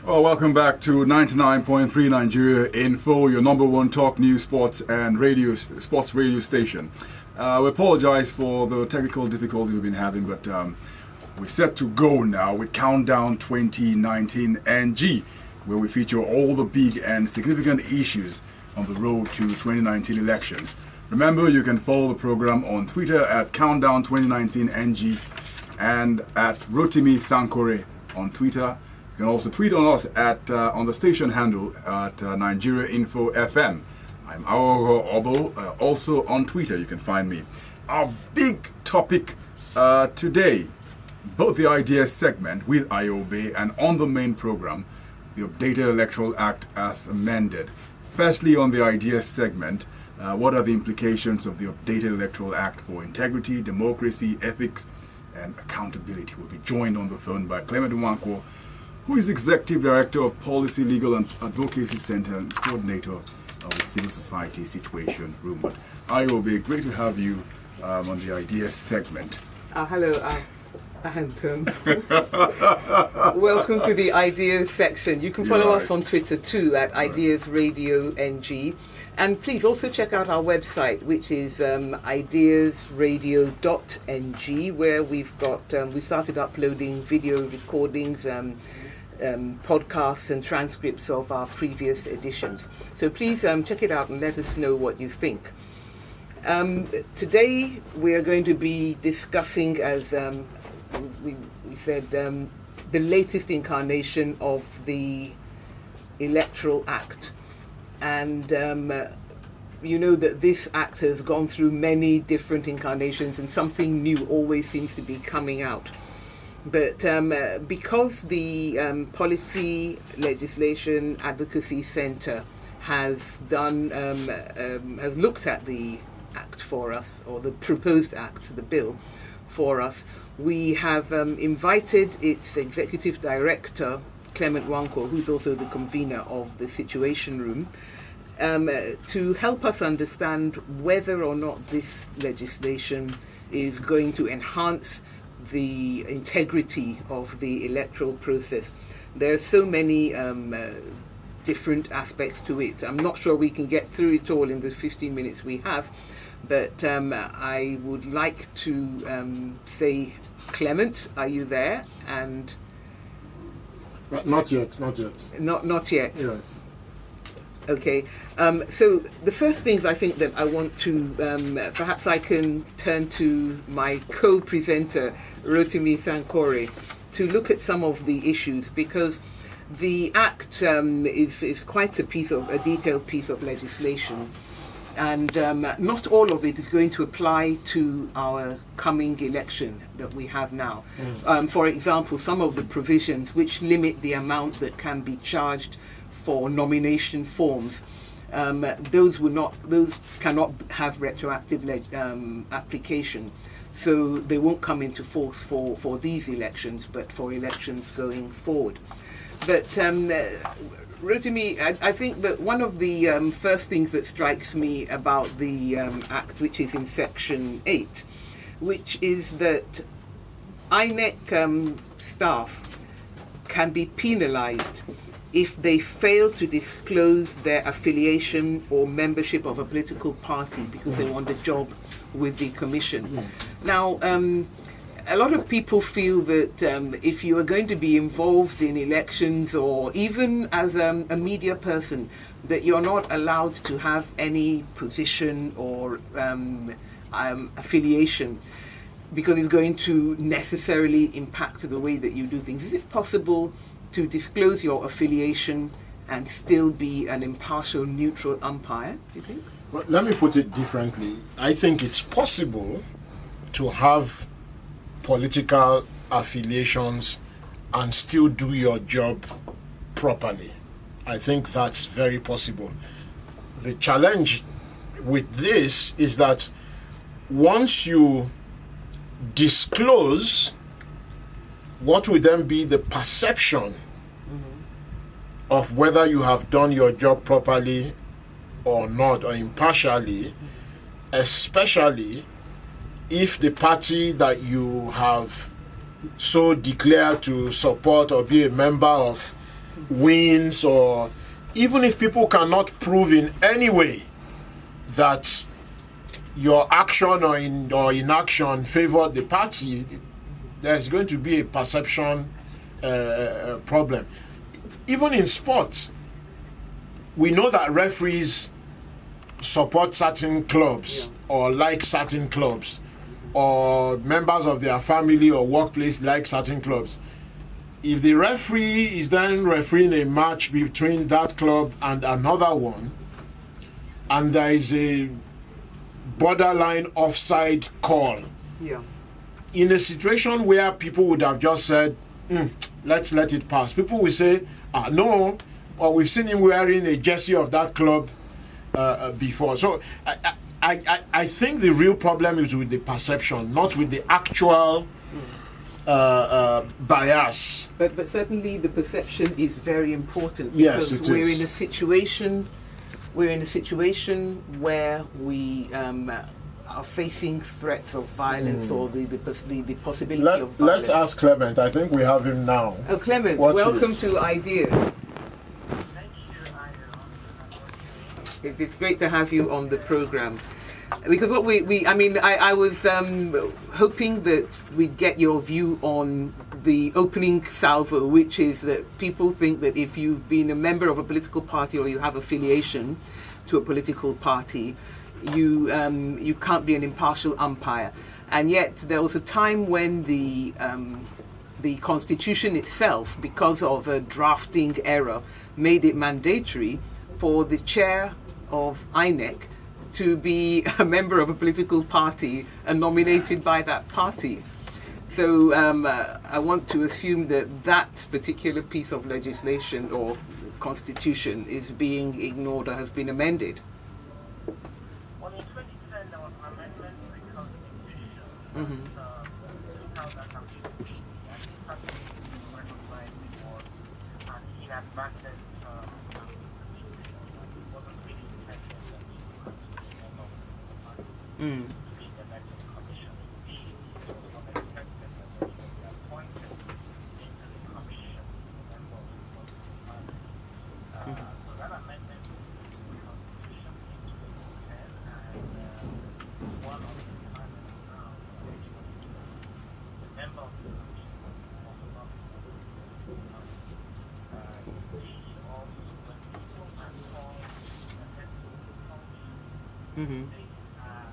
Well, welcome back to 99.3 Nigeria Info, your number one talk news, sports and sports radio station. We apologize for the technical difficulties we've been having, but we're set to go now with Countdown 2019 NG, where we feature all the big and significant issues on the road to 2019 elections. Remember, you can follow the program on Twitter at Countdown 2019 NG and at Rotimi Sankore on Twitter. You can also tweet on us at on the station handle at Nigeria Info FM. I'm Aogo Obo. Also on Twitter, you can find me. Our big topic today, both the ideas segment with IOB and on the main program, the updated Electoral Act as amended. Firstly, on the ideas segment, what are the implications of the updated Electoral Act for integrity, democracy, ethics, and accountability? We'll be joined on the phone by Clement Nwankwo, who is Executive Director of Policy, Legal and Advocacy Center and Coordinator of the Civil Society Situation Room. But IOB, great to have you on the Ideas segment. Hello, Anton. Welcome to the Ideas section. You can follow us on Twitter too at Ideas Radio NG. And please also check out our website, which is ideasradio.ng, where we've got, we started uploading video recordings, podcasts and transcripts of our previous editions. So please check it out and let us know what you think. Today we are going to be discussing, as we said, the latest incarnation of the Electoral Act. And you know that this act has gone through many different incarnations and something new always seems to be coming out. But because the Policy Legislation Advocacy Center has done has looked at the act for us, or the proposed act, the bill for us, we have invited its executive director, Clement Nwankwo, who's also the convener of the Situation Room, to help us understand whether or not this legislation is going to enhance the integrity of the electoral process. There are so many different aspects to it. I'm not sure we can get through it all in the 15 minutes we have, but I would like to say, Clement, are you there? And not yet. Not yet. Yes. Okay. So the first things I think that I want to, perhaps I can turn to my co-presenter, Rotimi Sankore, to look at some of the issues, because the Act is quite a detailed piece of legislation, and not all of it is going to apply to our coming election that we have now. For example, some of the provisions which limit the amount that can be charged for nomination forms, those cannot have retroactive application, so they won't come into force for these elections, but for elections going forward. But Rotimi, I think that one of the first things that strikes me about the Act, which is in Section 8, which is that INEC staff can be penalised if they fail to disclose their affiliation or membership of a political party because they want a job with the Commission. Now, a lot of people feel that if you are going to be involved in elections, or even as a media person, that you're not allowed to have any position or affiliation, because it's going to necessarily impact the way that you do things. Is it possible to disclose your affiliation and still be an impartial, neutral umpire, do you think? Well, let me put it differently. I think it's possible to have political affiliations and still do your job properly. I think that's very possible. The challenge with this is that once you disclose, what will then be the perception of whether you have done your job properly or not, or impartially, especially if the party that you have so declared to support or be a member of wins, or even if people cannot prove in any way that your action or inaction favored the party, there's going to be a perception problem. Even in sports, we know that referees support certain clubs or like certain clubs, or members of their family or workplace like certain clubs. If the referee is then refereeing a match between that club and another one, and there is a borderline offside call, in a situation where people would have just said, let's let it pass, people will say, no, or we've seen him wearing a jersey of that club before. So I think the real problem is with the perception, not with the actual bias. But certainly the perception is very important. Yes, because it we're is. We're in a situation where we are facing threats of violence or the possibility of violence. Let's ask Clement. I think we have him now. Oh, Clement, What's welcome it? to Idea. It's great to have you on the program. Because what I was hoping that we'd get your view on the opening salvo, which is that people think that if you've been a member of a political party or you have affiliation to a political party, you can't be an impartial umpire. And yet there was a time when the Constitution itself, because of a drafting error, made it mandatory for the chair of INEC to be a member of a political party and nominated by that party. So I want to assume that that particular piece of legislation or constitution is being ignored or has been amended. Well, in 2010, there was an amendment to the Constitution. 2015, and this particularly recognized it was an inadvertent wasn't really intended that you could member of the party to be elected commission. Indeed, it was unexpected that they should be appointed into the commission member of the political party. So that amendment to the Constitution in 2010, and one of the panel now, the member of the commission was also not the political party. Indeed, also when people are called elected commission, they are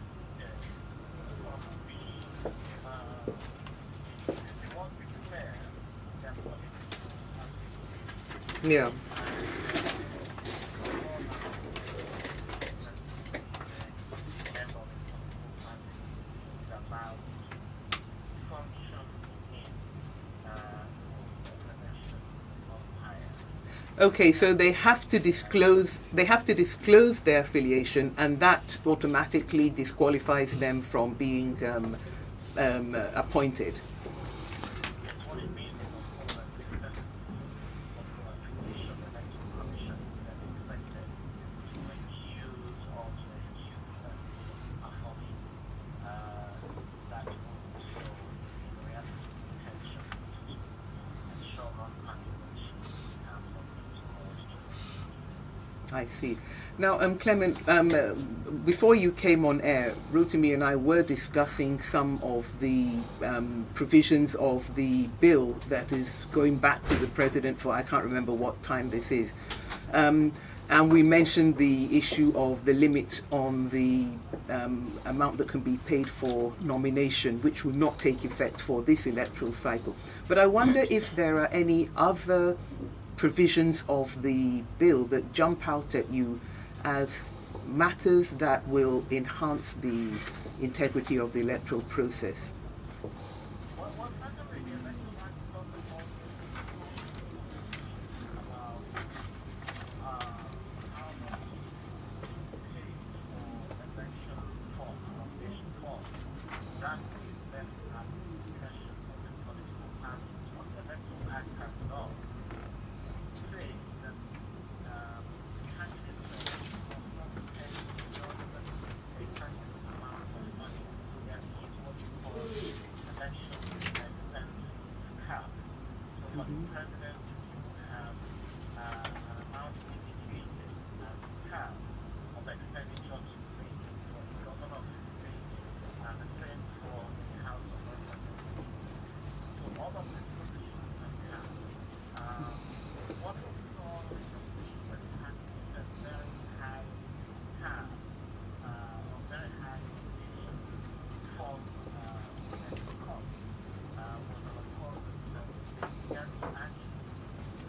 excluded from being, if they want to declare their political party. Yeah. Okay, so they have to disclose their affiliation, and that automatically disqualifies them from being appointed. I see. Now, Clement, before you came on air, Rotimi and I were discussing some of the provisions of the bill that is going back to the president for, I can't remember what time this is. And we mentioned the issue of the limit on the amount that can be paid for nomination, which will not take effect for this electoral cycle. But I wonder if there are any other provisions of the bill that jump out at you as matters that will enhance the integrity of the electoral process.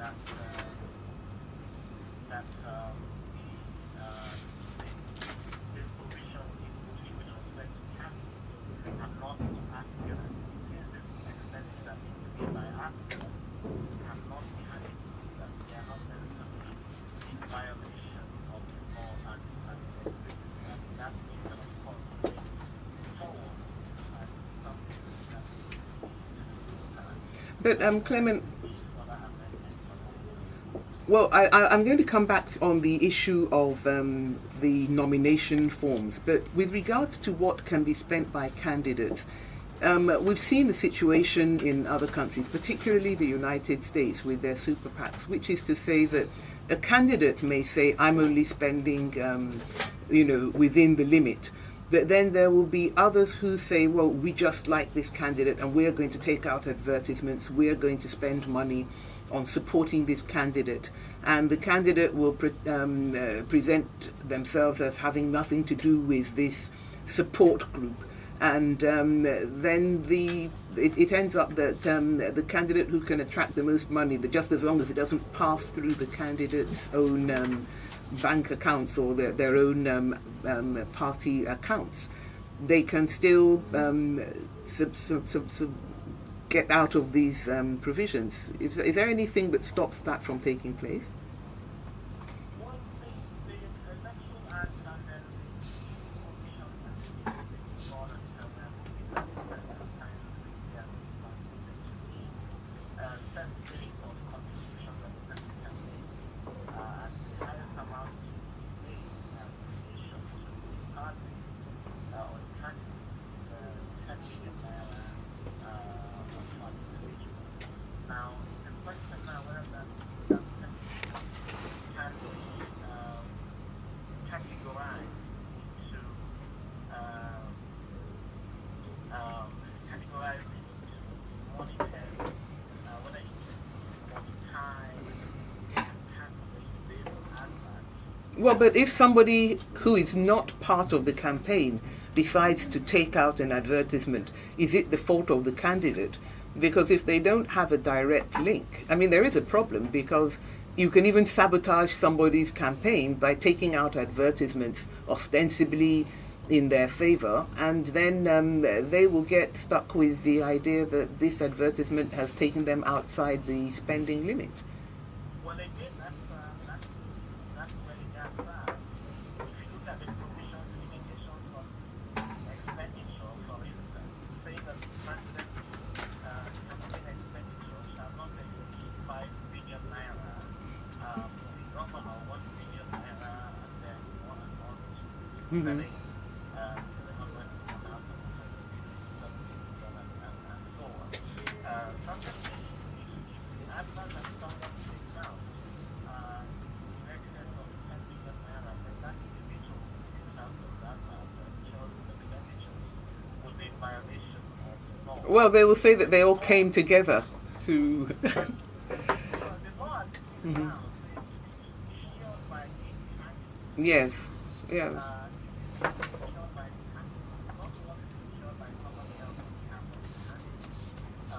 that that this provision with respect to candidates are not accurate. Since this expenses are being paid by applicants, cannot be added that they are not necessarily in violation of the law and that means that of course going forward something that But Clement, well, I'm going to come back on the issue of the nomination forms, but with regards to what can be spent by candidates, we've seen the situation in other countries, particularly the United States with their super PACs, which is to say that a candidate may say, I'm only spending, within the limit. But then there will be others who say, well, we just like this candidate and we're going to take out advertisements, we're going to spend money on supporting this candidate. And the candidate will present themselves as having nothing to do with this support group. And then it ends up that the candidate who can attract the most money, just as long as it doesn't pass through the candidate's own bank accounts or their own party accounts, they can still get out of these provisions. Is there anything that stops that from taking place? Well, the Election Act and then the Commission and now, the question now whether that can be categorized into monetary, whether it's time, based on adverts. Well, but if somebody who is not part of the campaign decides to take out an advertisement, is it the fault of the candidate? Because if they don't have a direct link, I mean, there is a problem, because you can even sabotage somebody's campaign by taking out advertisements ostensibly in their favor, and then they will get stuck with the idea that this advertisement has taken them outside the spending limit. Well, again, that's where the gap lies. If you look at the provisions, limitations on expenditure, for instance, say that the president campaign expenditure shall not exceed 5 billion naira, the governor 1 billion naira, and then one and one, Mhm. Well, they will say that they all came together to. Mhm. Yes, yes.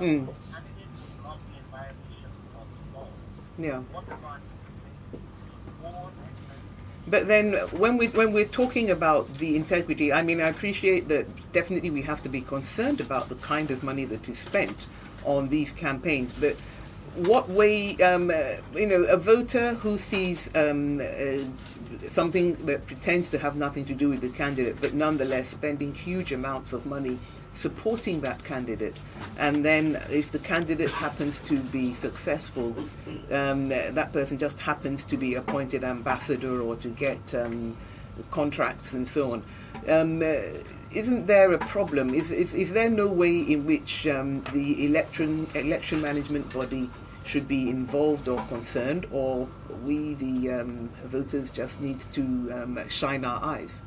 Mm. Yeah. But then when we're talking about the integrity, I mean, I appreciate that definitely we have to be concerned about the kind of money that is spent on these campaigns. But what way, a voter who sees something that pretends to have nothing to do with the candidate, but nonetheless spending huge amounts of money supporting that candidate, and then if the candidate happens to be successful, that person just happens to be appointed ambassador or to get contracts and so on. Isn't there a problem? Is there no way in which the election management body should be involved or concerned, or we, the voters, just need to shine our eyes?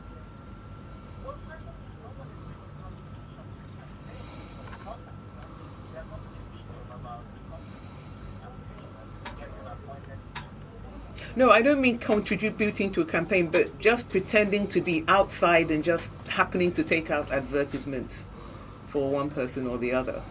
No, I don't mean contributing to a campaign, but just pretending to be outside and just happening to take out advertisements for one person or the other.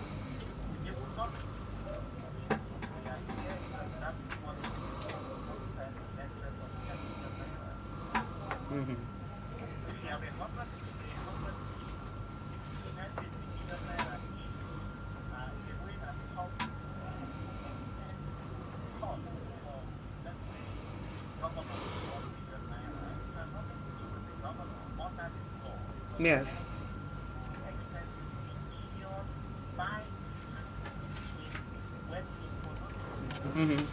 Yes. Mm-hmm.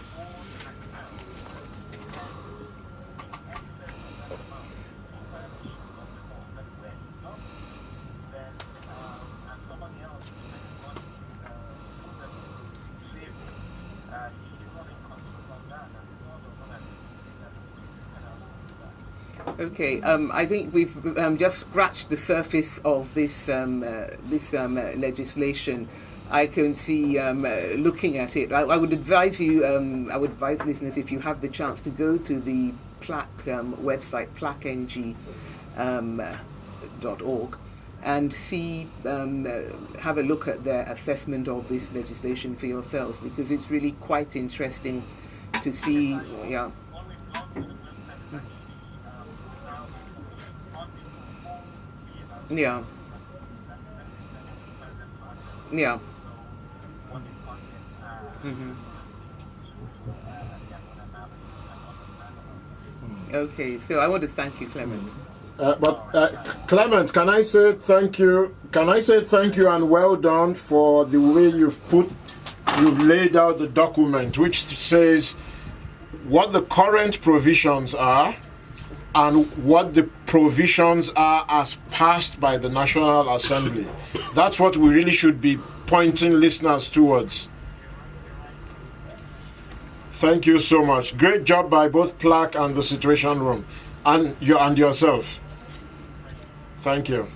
Okay, I think we've just scratched the surface of this legislation. I can see looking at it. I would advise you. I would advise listeners, if you have the chance, to go to the PLAC website, placng.org, and see, have a look at their assessment of this legislation for yourselves, because it's really quite interesting to see. Yeah. Yeah. Yeah. Mm-hmm. Okay, so I want to thank you, Clement. Clement, can I say thank you? Can I say thank you and well done for the way you've laid out the document, which says what the current provisions are and what the provisions are as passed by the National Assembly. That's what we really should be pointing listeners towards. Thank you so much. Great job by both PLAC and the Situation Room, and yourself. Thank you.